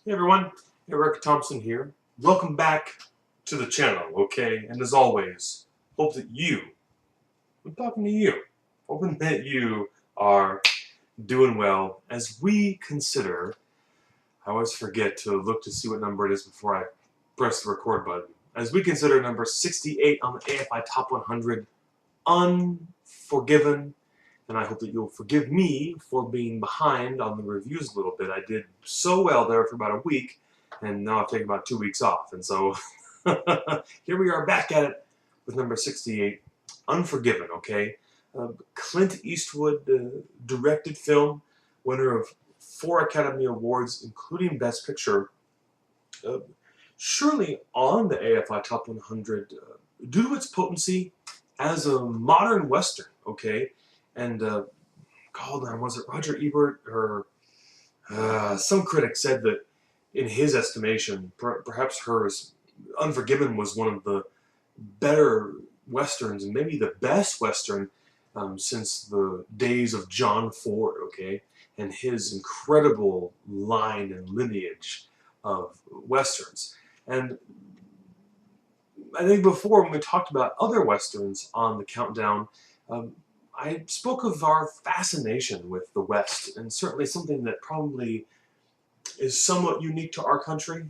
Hey everyone, Eric Thompson here. Welcome back to the channel, okay? And as always, I'm talking to you, hoping that you are doing well as we consider, I always forget to look to see what number it is before I press the record button, as we consider number 68 on the AFI Top 100, Unforgiven. And I hope that you'll forgive me for being behind on the reviews a little bit. I did so well there for about a week, and now I've taken about 2 weeks off. And so here we are back at it with number 68, Unforgiven, okay? Clint Eastwood directed film, winner of 4 Academy Awards, including Best Picture. Surely on the AFI Top 100, due to its potency as a modern Western, okay? And, hold on, was it Roger Ebert or some critic said that in his estimation, perhaps hers, Unforgiven was one of the better Westerns and maybe the best Western since the days of John Ford, okay? And his incredible line and lineage of Westerns. And I think before when we talked about other Westerns on the countdown, I spoke of our fascination with the West, and certainly something that probably is somewhat unique to our country,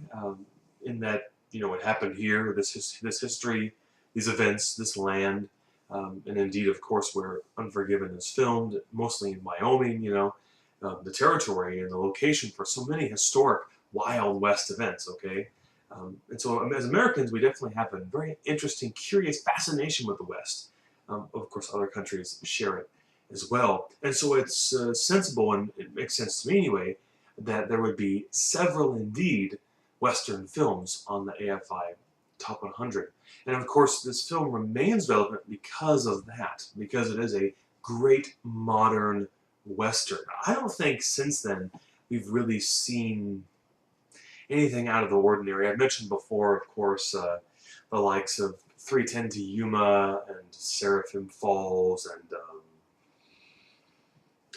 in that, you know, it happened here, this history, these events, this land, and indeed, of course, where Unforgiven is filmed, mostly in Wyoming, you know, the territory and the location for so many historic Wild West events, okay? And so as Americans, we definitely have a very interesting, curious fascination with the West. Of course, other countries share it as well. And so it's sensible, and it makes sense to me anyway, that there would be several, indeed, Western films on the AFI Top 100. And of course, this film remains relevant because of that, because it is a great modern Western. I don't think since then we've really seen anything out of the ordinary. I've mentioned before, of course, the likes of 3:10 to Yuma and Seraphim Falls and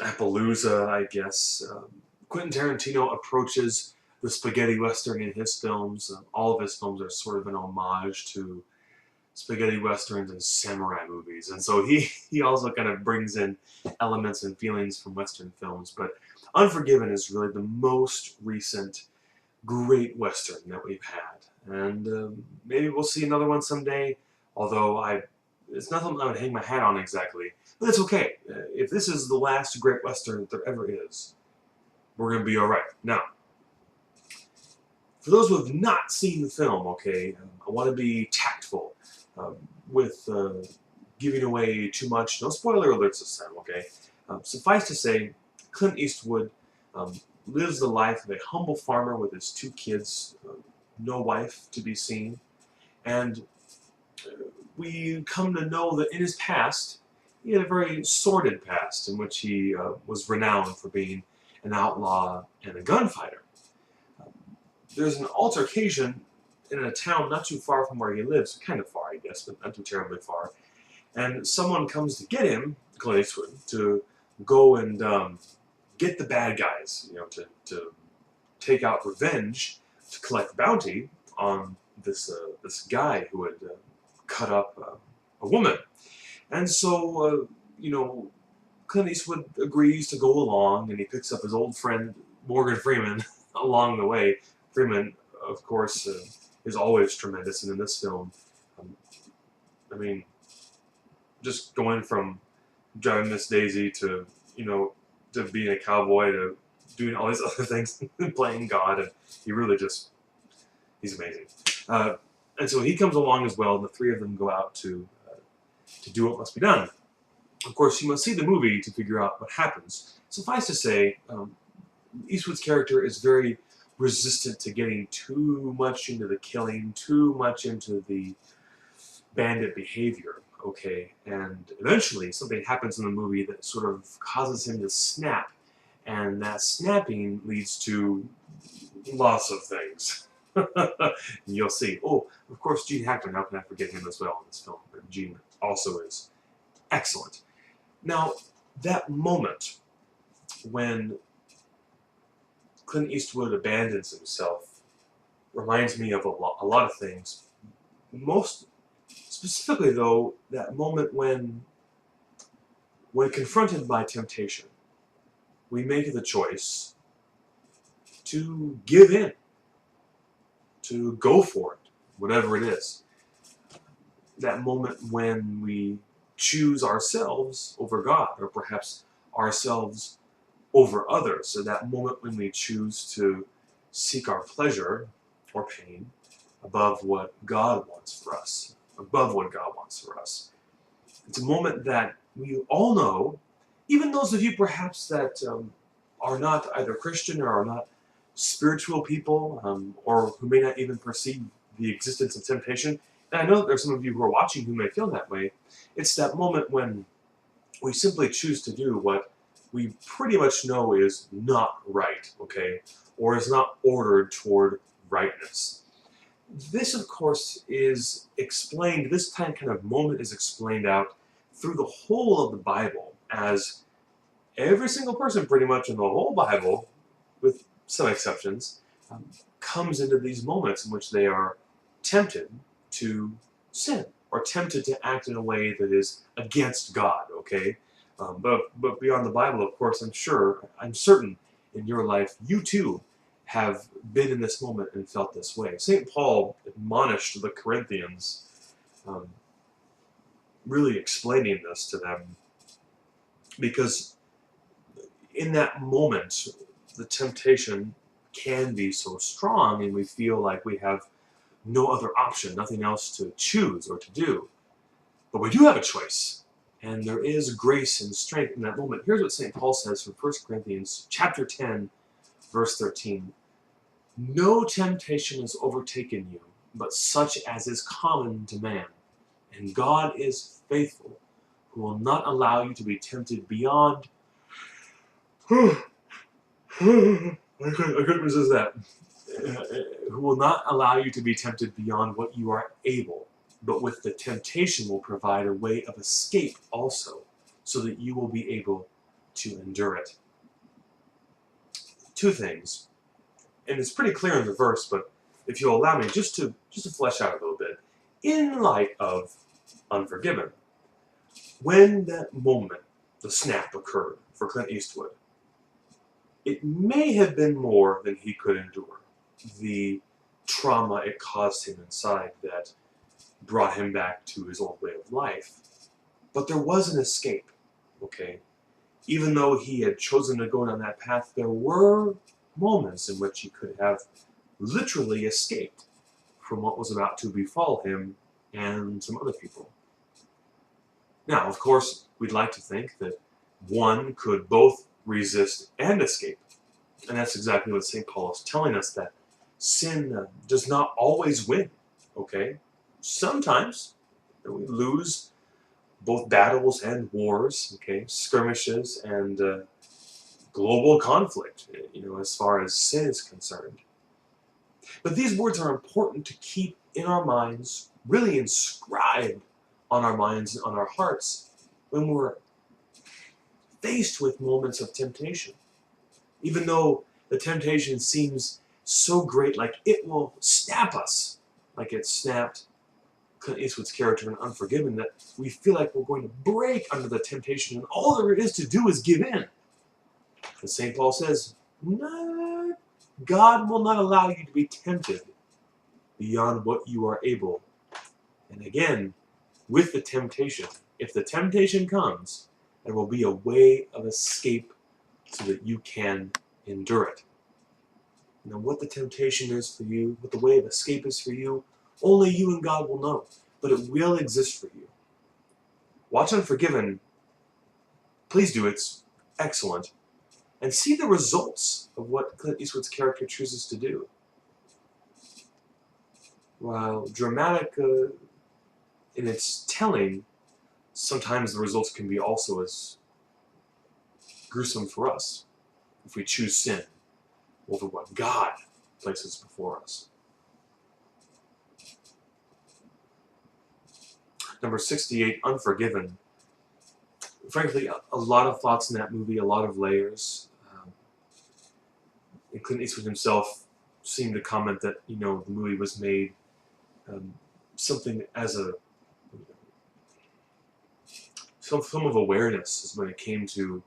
Appaloosa, I guess. Quentin Tarantino approaches the spaghetti western in his films. All of his films are sort of an homage to spaghetti westerns and samurai movies, and so he also kind of brings in elements and feelings from western films. But Unforgiven is really the most recent great western that we've had, and maybe we'll see another one someday, although it's nothing I would hang my hat on exactly, but it's okay. If this is the last great western that there ever is, we're going to be alright. Now, for those who have not seen the film, okay, I want to be tactful with giving away too much. No spoiler alerts this time, okay? Suffice to say, Clint Eastwood lives the life of a humble farmer with his 2 kids, no wife to be seen, and we come to know that in his past, he had a very sordid past in which he was renowned for being an outlaw and a gunfighter. There's an altercation in a town not too far from where he lives, kind of far, I guess, but not too terribly far, and someone comes to get him, Clint Eastwood, to go and get the bad guys, you know, to take out revenge, to collect bounty on this guy who had cut up a woman. And so, you know, Clint Eastwood agrees to go along, and he picks up his old friend Morgan Freeman along the way. Freeman, of course, is always tremendous, and in this film, I mean, just going from driving Miss Daisy to, you know, to being a cowboy to doing all these other things, playing God, and he really just, he's amazing. And so he comes along as well, and the 3 of them go out to do what must be done. Of course, you must see the movie to figure out what happens. Suffice to say, Eastwood's character is very resistant to getting too much into the killing, too much into the bandit behavior, okay? And eventually, something happens in the movie that sort of causes him to snap, and that snapping leads to lots of things. You'll see. Oh, of course, Gene Hackman, how can I forget him as well in this film? And Gene also is excellent. Now, that moment when Clint Eastwood abandons himself reminds me of a lot of things. Most specifically, though, that moment when confronted by temptation, we make the choice to give in, to go for it, whatever it is. That moment when we choose ourselves over God, or perhaps ourselves over others. So that moment when we choose to seek our pleasure or pain above what God wants for us, above what God wants for us. It's a moment that we all know, even those of you perhaps that are not either Christian or are not spiritual people, or who may not even perceive the existence of temptation. And I know that there's some of you who are watching who may feel that way. It's that moment when we simply choose to do what we pretty much know is not right, okay, or is not ordered toward rightness. This, of course, is explained, this kind of moment is explained out through the whole of the Bible, as every single person pretty much in the whole Bible, with some exceptions, comes into these moments in which they are tempted to sin, or tempted to act in a way that is against God, okay? But beyond the Bible, of course, I'm certain in your life, you too have been in this moment and felt this way. St. Paul admonished the Corinthians, really explaining this to them, because in that moment, the temptation can be so strong and we feel like we have no other option, nothing else to choose or to do. But we do have a choice, and there is grace and strength in that moment. Here's what St. Paul says from 1 Corinthians chapter 10, verse 13. No temptation has overtaken you, but such as is common to man. And God is faithful, who will not allow you to be tempted beyond... I couldn't resist that. Who will not allow you to be tempted beyond what you are able, but with the temptation will provide a way of escape also, so that you will be able to endure it. Two things, and it's pretty clear in the verse, but if you'll allow me just to flesh out a little bit. In light of Unforgiven, when that moment, the snap, occurred for Clint Eastwood, it may have been more than he could endure. The trauma it caused him inside that brought him back to his old way of life. But there was an escape, okay? Even though he had chosen to go down that path, there were moments in which he could have literally escaped from what was about to befall him and some other people. Now, of course, we'd like to think that one could both resist and escape. And that's exactly what St. Paul is telling us, that sin does not always win, okay? Sometimes we lose both battles and wars, okay? Skirmishes and global conflict, as far as sin is concerned. But these words are important to keep in our minds, really inscribed on our minds and on our hearts when we're faced with moments of temptation. Even though the temptation seems so great, like it will snap us, like it snapped Clint Eastwood's character in Unforgiven, that we feel like we're going to break under the temptation and all there is to do is give in. But St. Paul says, no, God will not allow you to be tempted beyond what you are able. And again, with the temptation, if the temptation comes, there will be a way of escape so that you can endure it. Now, what the temptation is for you, what the way of escape is for you, only you and God will know, but it will exist for you. Watch Unforgiven. Please do, it's excellent. And see the results of what Clint Eastwood's character chooses to do. While dramatic in its telling, sometimes the results can be also as gruesome for us if we choose sin over what God places before us. Number 68, Unforgiven. Frankly, a lot of thoughts in that movie, a lot of layers. And Clint Eastwood himself seemed to comment that, you know, the movie was made something as a some of awareness is when it came to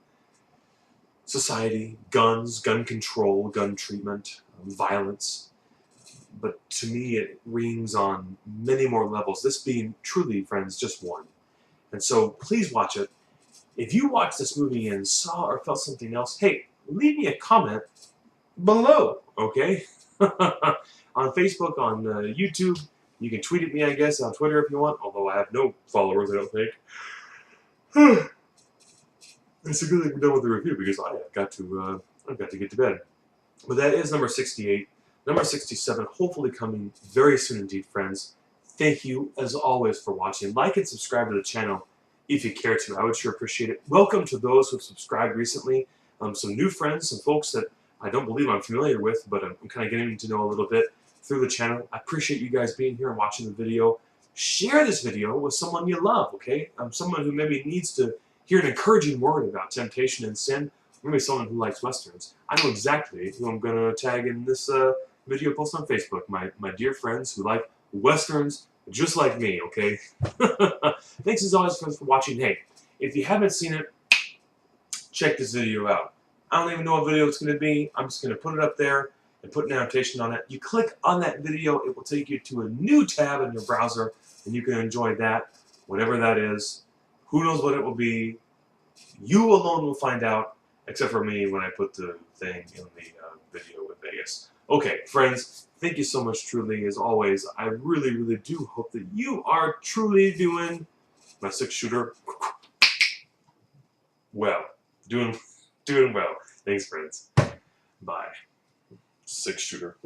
society, guns, gun control, gun treatment, violence. But to me, it rings on many more levels. This being truly, friends, just one. And so please watch it. If you watched this movie and saw or felt something else, hey, leave me a comment below, okay? On Facebook, on YouTube, you can tweet at me, I guess, on Twitter if you want, although I have no followers, I don't think. It's a good thing we're done with the review because I've got to get to bed. But that is number 68. Number 67, hopefully coming very soon indeed, friends. Thank you, as always, for watching. Like and subscribe to the channel if you care to. I would sure appreciate it. Welcome to those who have subscribed recently. Some new friends, some folks that I don't believe I'm familiar with, but I'm kind of getting to know a little bit through the channel. I appreciate you guys being here and watching the video. Share this video with someone you love, okay? Someone who maybe needs to hear an encouraging word about temptation and sin. Maybe someone who likes Westerns. I know exactly who I'm going to tag in this video post on Facebook. My dear friends who like Westerns just like me, okay? Thanks as always, friends, for watching. Hey, if you haven't seen it, check this video out. I don't even know what video it's going to be. I'm just going to put it up there and put an annotation on it. You click on that video, it will take you to a new tab in your browser, and you can enjoy that, whatever that is. Who knows what it will be? You alone will find out, except for me when I put the thing in the video with Vegas. Okay, friends, thank you so much, truly, as always. I really, really do hope that you are truly doing my 6-shooter well. Doing well. Thanks, friends. Bye. 6-shooter.